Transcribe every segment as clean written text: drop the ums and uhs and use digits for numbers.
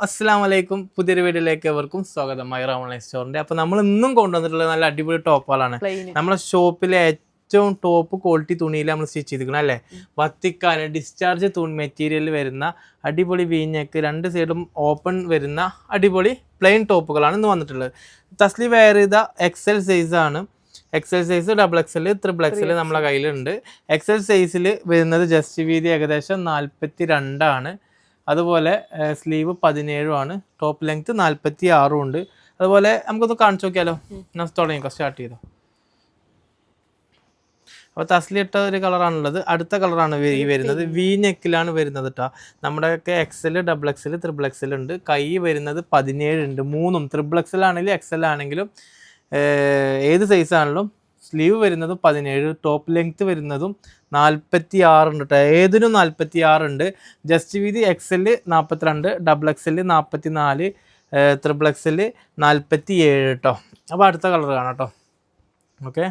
അസ്സലാമു അലൈക്കും. പുതിയൊരു വീഡിയോയിലേക്ക് എവർക്കും സ്വാഗതം. മൈറ ഓൺലൈൻ സ്റ്റോറിന്റെ. അപ്പോൾ നമ്മൾ ഇന്നും കൊണ്ടുവന്നിട്ടുള്ള നല്ല അടിപൊളി ടോപ്പുകളാണ്. നമ്മളെ ഷോപ്പിലെ ഏറ്റവും ടോപ്പ് ക്വാളിറ്റി തുണിയിൽ നമ്മൾ സ്റ്റിച്ച് ചെയ്തിരിക്കണം അല്ലേ. വത്തിക്കാൻ ഡിസ്ചാർജ് തുണി മെറ്റീരിയൽ വരുന്ന അടിപൊളി വീഞ്ഞക്ക് രണ്ട് സൈഡും ഓപ്പൺ വരുന്ന അടിപൊളി പ്ലെയിൻ ടോപ്പുകളാണ് ഇന്ന് വന്നിട്ടുള്ളത്. തസ്ലി വെയർ ചെയ്ത എക്സൽ സൈസ് ആണ്. XL size, double XL, triple Excel നമ്മളെ കയ്യിലുണ്ട്. എക്സൽ സൈസിൽ വരുന്നത് ജസ്റ്റ് വീതി ഏകദേശം 42 ആണ്. അതുപോലെ സ്ലീവ് 17 ആണ്. ടോപ്പ് ലെങ്ത് 46 ഉണ്ട്. അതുപോലെ നമുക്കൊന്ന് കാണിച്ചു നോക്കിയാലോ. ഞാൻ തുടങ്ങിക്കോ, സ്റ്റാർട്ട് ചെയ്തോ. അപ്പോൾ തസ്ലി ഇട്ട ഒരു കളറാണുള്ളത്. അടുത്ത കളറാണ് ഈ വരുന്നത്. വി നെക്കിലാണ് വരുന്നത് കേട്ടോ. നമ്മുടെയൊക്കെ XL, double XL, triple XL ഉണ്ട്. കൈ വരുന്നത് 17 ഉണ്ട്. മൂന്നും ട്രിപ്പിൾ എക്സൽ ആണെങ്കിലും എക്സൽ ആണെങ്കിലും ഏത് സൈസ് ആണെങ്കിലും സ്ലീവ് വരുന്നതും 17, ടോപ്പ് ലെങ്ത് വരുന്നതും 46 ഉണ്ട് കേട്ടോ. ഏതിനും 46 ഉണ്ട്. ജസ്റ്റ് വീതി XL 42, double XL 44, triple XL 47 കേട്ടോ. അപ്പോൾ അടുത്ത കളർ കാണാം കേട്ടോ. ഓക്കെ,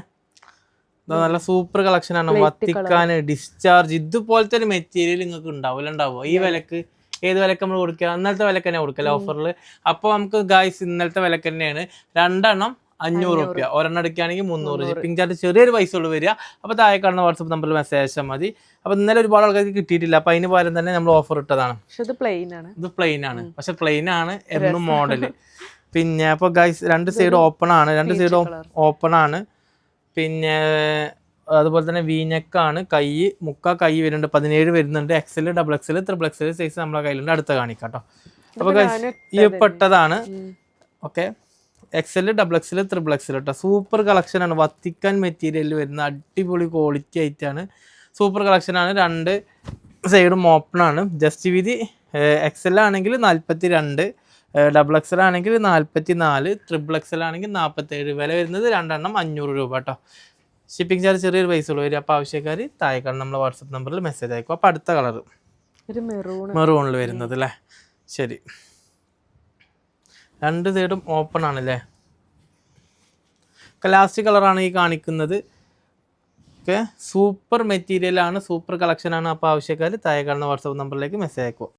നല്ല സൂപ്പർ കളക്ഷനാണ്. വത്തിക്കാൻ ഡിസ്ചാർജ് ഇതുപോലത്തെ ഒരു മെറ്റീരിയൽ നിങ്ങൾക്ക് ഉണ്ടാവുമോ ഈ വിലക്ക്? ഏത് വിലക്ക് നമ്മൾ കൊടുക്കുക? ഇന്നലത്തെ വിലക്ക് തന്നെ കൊടുക്കല്ലേ ഓഫറിൽ. അപ്പോൾ നമുക്ക് ഗായ്സ് ഇന്നലത്തെ വിലക്ക് തന്നെയാണ്. 2 500 രൂപ, ഒരെണ്ണം എടുക്കുകയാണെങ്കിൽ 300. ഷിപ്പിംഗ് ചാർജ് ചെറിയൊരു പൈസ ഉള്ളു വരിക. അപ്പോൾ താഴെ കാണുന്ന വാട്സപ്പ് നമ്പറിൽ മെസ്സേജ് അയച്ചാൽ മതി. അപ്പോൾ ഇന്നലെ ഒരുപാട് ആൾക്കാർക്ക് കിട്ടിയിട്ടില്ല. അപ്പോൾ അതിന് പകരം തന്നെ നമ്മൾ ഓഫർ ഇട്ടതാണ്. ഇത് പ്ലെയിൻ ആണ്, പക്ഷെ പ്ലെയിൻ ആണ് എന്നും മോഡൽ. പിന്നെ അപ്പോൾ ഗൈസ് രണ്ട് സൈഡ് ഓപ്പൺ ആണ്. പിന്നെ അതുപോലെ തന്നെ വീനെക്കാണ്. മുക്കാ കൈ വരുന്നുണ്ട്. 17 വരുന്നുണ്ട്. XL, double XL, triple XL size നമ്മളെ കയ്യിലുണ്ട്. അടുത്ത കാണിക്കാം കേട്ടോ. അപ്പോൾ ഗൈസ് ഈ പെട്ടതാണ്. Okay, XL, double XL, triple XL കേട്ടോ. സൂപ്പർ കളക്ഷനാണ്. വത്തിക്കാൻ മെറ്റീരിയലിൽ വരുന്ന അടിപൊളി ക്വാളിറ്റി ആയിട്ടാണ്. സൂപ്പർ കളക്ഷനാണ്. രണ്ട് സൈഡും ഓപ്പൺ ആണ്. ജസ്റ്റ് വീതി എക്സൽ ആണെങ്കിൽ 42, ഡബിൾ എക്സൽ ആണെങ്കിൽ 44, ട്രിപ്പിൾ എക്സൽ ആണെങ്കിൽ 47. വില വരുന്നത് 2 500 രൂപ കേട്ടോ. ഷിപ്പിംഗ് ചാർജ് ചെറിയൊരു പൈസ ഉള്ളൂ വരും. അപ്പോൾ ആവശ്യക്കാർ താഴെക്കാണ് നമ്മളെ വാട്സപ്പ് നമ്പറിൽ മെസ്സേജ് അയക്കും. അപ്പോൾ അടുത്ത കളർ മെറൂണിൽ വരുന്നത് അല്ലേ. ശരി, രണ്ട് സൈഡും ഓപ്പൺ ആണല്ലേ. ലാസ്റ്റ് കളറാണ് ഈ കാണിക്കുന്നത്. ഓക്കെ, സൂപ്പർ മെറ്റീരിയലാണ്, സൂപ്പർ കളക്ഷനാണ്. അപ്പോൾ ആവശ്യക്കാർ താഴെ കാണുന്ന വാട്സപ്പ് നമ്പറിലേക്ക് മെസ്സേജ് അയക്കുക.